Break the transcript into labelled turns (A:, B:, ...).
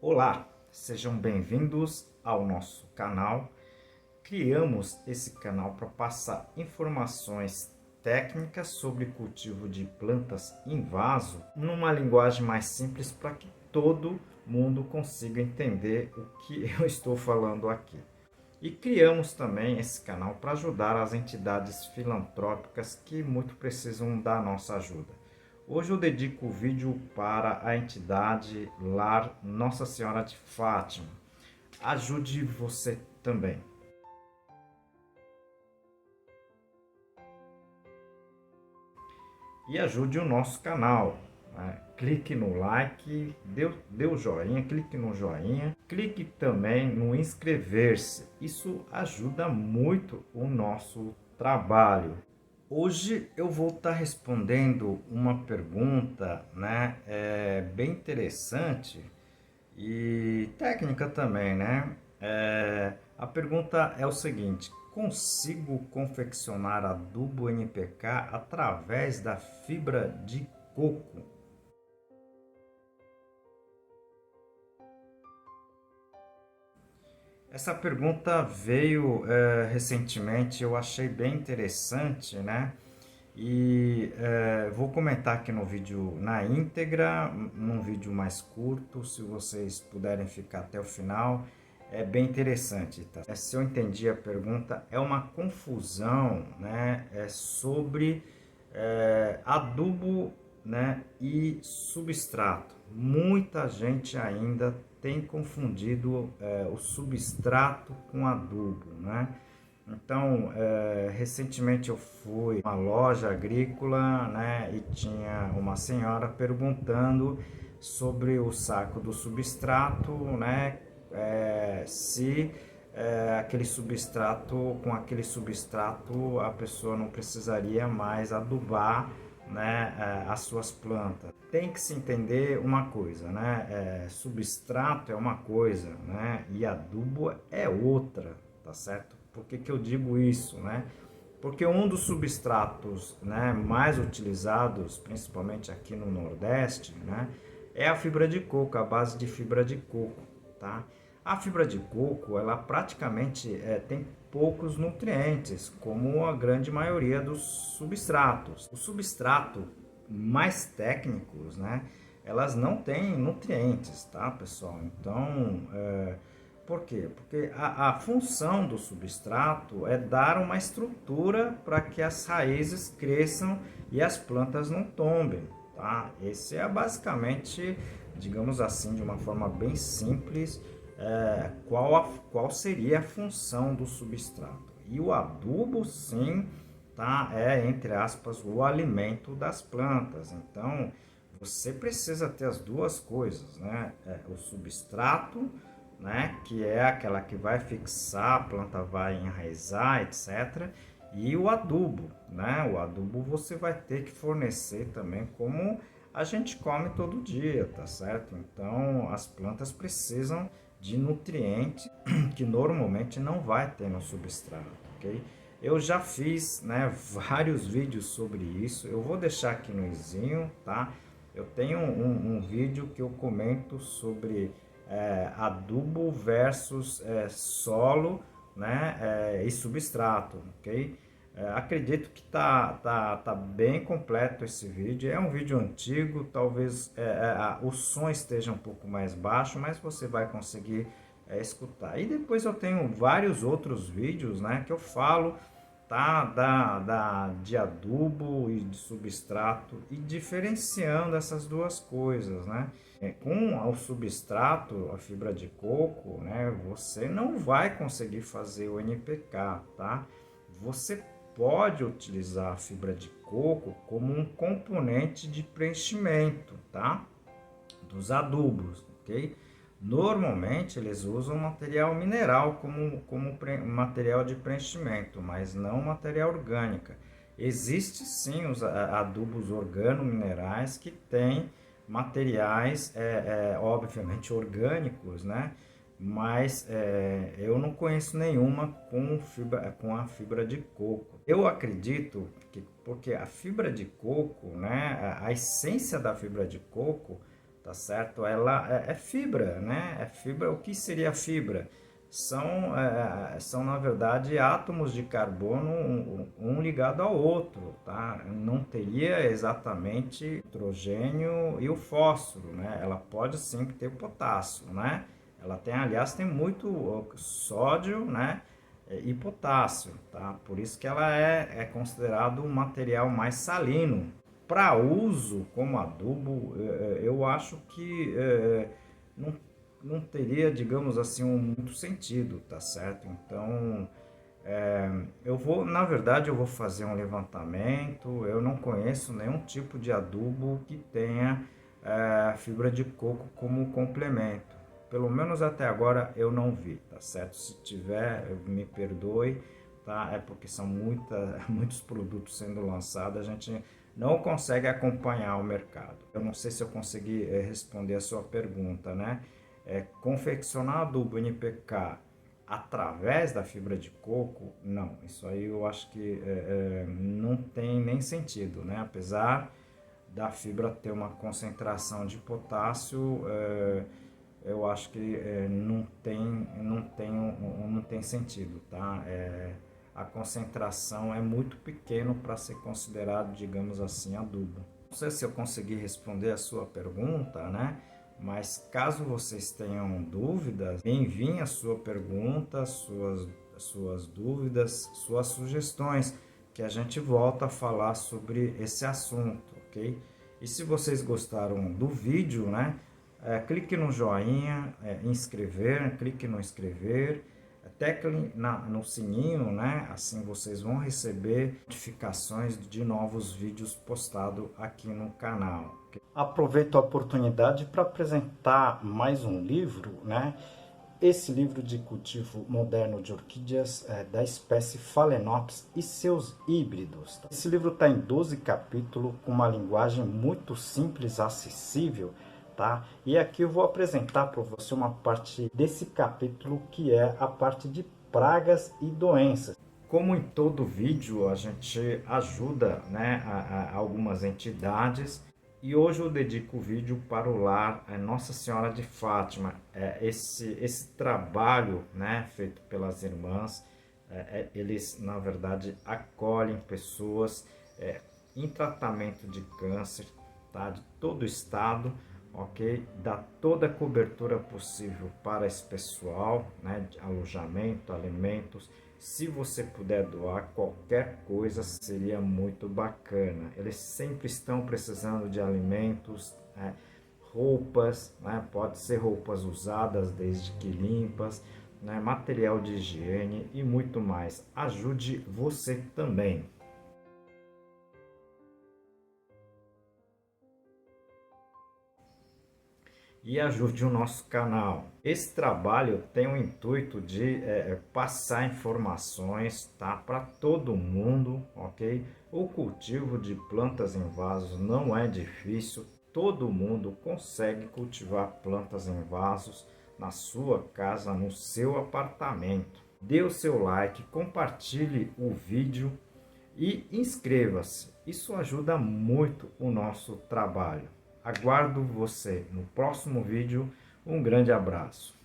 A: Olá, sejam bem-vindos ao nosso canal. Criamos esse canal para passar informações técnicas sobre cultivo de plantas em vaso numa linguagem mais simples para que todo mundo consiga entender o que eu estou falando aqui. E criamos também esse canal para ajudar as entidades filantrópicas que muito precisam da nossa ajuda. Hoje eu dedico o vídeo para a entidade Lar Nossa Senhora de Fátima. Ajude você também. E ajude o nosso canal. Clique no like, dê o joinha, clique no joinha, clique também no inscrever-se. Isso ajuda muito o nosso trabalho. Hoje eu vou estar respondendo uma pergunta, bem interessante e técnica também, né? A pergunta é o seguinte: consigo confeccionar adubo NPK através da fibra de coco? Essa pergunta veio recentemente, eu achei bem interessante, né? E vou comentar aqui no vídeo na íntegra, num vídeo mais curto, se vocês puderem ficar até o final, é bem interessante, tá? Se eu entendi a pergunta, é uma confusão, né? Sobre adubo, né? E substrato. Muita gente ainda tem confundido o substrato com adubo, né? Então, recentemente eu fui a uma loja agrícola, né, e tinha uma senhora perguntando sobre o saco do substrato, né, se aquele substrato, com aquele substrato a pessoa não precisaria mais adubar, né, as suas plantas. Tem que se entender uma coisa, né, substrato é uma coisa, né, e adubo é outra, tá certo? Por que eu digo isso, né? Porque um dos substratos, né, mais utilizados, principalmente aqui no Nordeste, né, é a fibra de coco, a base de fibra de coco, tá? A fibra de coco, ela praticamente tem poucos nutrientes, como a grande maioria dos substratos. O substrato mais técnicos, né, elas não têm nutrientes, tá, pessoal? Então, por quê? Porque a função do substrato é dar uma estrutura para que as raízes cresçam e as plantas não tombem, tá? Esse é basicamente, digamos assim, de uma forma bem simples, qual seria a função do substrato. E o adubo, sim, tá? É, entre aspas, o alimento das plantas. Então, você precisa ter as duas coisas, né? O substrato, né, que é aquela que vai fixar, a planta vai enraizar, etc. E o adubo, né? O adubo você vai ter que fornecer também como a gente come todo dia, tá certo? Então as plantas precisam de nutrientes que normalmente não vai ter no substrato, ok? Eu já fiz, né, vários vídeos sobre isso, eu vou deixar aqui no izinho, tá? Eu tenho um vídeo que eu comento sobre adubo versus solo, né, e substrato, ok? Acredito que tá bem completo esse vídeo. É um vídeo antigo, talvez o som esteja um pouco mais baixo, mas você vai conseguir escutar. E depois eu tenho vários outros vídeos, né, que eu falo, tá, de adubo e de substrato e diferenciando essas duas coisas, né? Com o substrato, a fibra de coco, né, você não vai conseguir fazer o NPK, tá? Você pode utilizar a fibra de coco como um componente de preenchimento, tá? Dos adubos, ok? Normalmente eles usam material mineral como material de preenchimento, mas não material orgânica. Existe sim os adubos organominerais que têm materiais, obviamente orgânicos, né? Mas eu não conheço nenhuma com a fibra de coco. Eu acredito que porque a fibra de coco, né, a essência da fibra de coco tá certo? Ela é fibra, né? É fibra. O que seria fibra? São na verdade átomos de carbono um ligado ao outro, tá? Não teria exatamente o hidrogênio e o fósforo, né? Ela pode sim ter o potássio, né? Ela tem, aliás, tem muito sódio, né? E potássio, tá? Por isso que ela é considerado um material mais salino. Para uso como adubo, eu acho que não, não teria, digamos assim, muito sentido, tá certo? Então, na verdade, eu vou fazer um levantamento. Eu não conheço nenhum tipo de adubo que tenha fibra de coco como complemento. Pelo menos até agora eu não vi, tá certo? Se tiver, me perdoe, tá? É porque são muitos produtos sendo lançados, a gente não consegue acompanhar o mercado. Eu não sei se eu consegui responder a sua pergunta, né? Confeccionar adubo NPK através da fibra de coco, não. Isso aí eu acho que não tem nem sentido, né? Apesar da fibra ter uma concentração de potássio, eu acho que não tem sentido, tá? A concentração é muito pequeno para ser considerado, digamos assim, adubo. Não sei se eu consegui responder a sua pergunta, né? Mas caso vocês tenham dúvidas, enviem a sua pergunta, suas dúvidas, suas sugestões, que a gente volta a falar sobre esse assunto, ok? E se vocês gostaram do vídeo, né? Clique no joinha, inscrever, clique no inscrever, tecle no sininho, né? Assim vocês vão receber notificações de novos vídeos postados aqui no canal. Aproveito a oportunidade para apresentar mais um livro, né? Esse livro de cultivo moderno de orquídeas da espécie Phalaenopsis e seus híbridos. Esse livro está em 12 capítulos, com uma linguagem muito simples, acessível, tá? E aqui eu vou apresentar para você uma parte desse capítulo que é a parte de pragas e doenças. Como em todo vídeo, a gente ajuda, né, a algumas entidades. E hoje eu dedico o vídeo para o lar Nossa Senhora de Fátima. Esse trabalho, né, feito pelas irmãs, eles na verdade acolhem pessoas em tratamento de câncer, tá, de todo o estado, ok? Dá toda a cobertura possível para esse pessoal, né, de alojamento, alimentos. Se você puder doar qualquer coisa, seria muito bacana. Eles sempre estão precisando de alimentos, roupas, né? Pode ser roupas usadas desde que limpas, né? Material de higiene e muito mais. Ajude você também. E ajude o nosso canal. Esse trabalho tem o intuito de passar informações, tá, para todo mundo, ok? O cultivo de plantas em vasos não é difícil, todo mundo consegue cultivar plantas em vasos na sua casa, no seu apartamento. Dê o seu like, compartilhe o vídeo e inscreva-se. Isso ajuda muito o nosso trabalho. Aguardo você no próximo vídeo. Um grande abraço.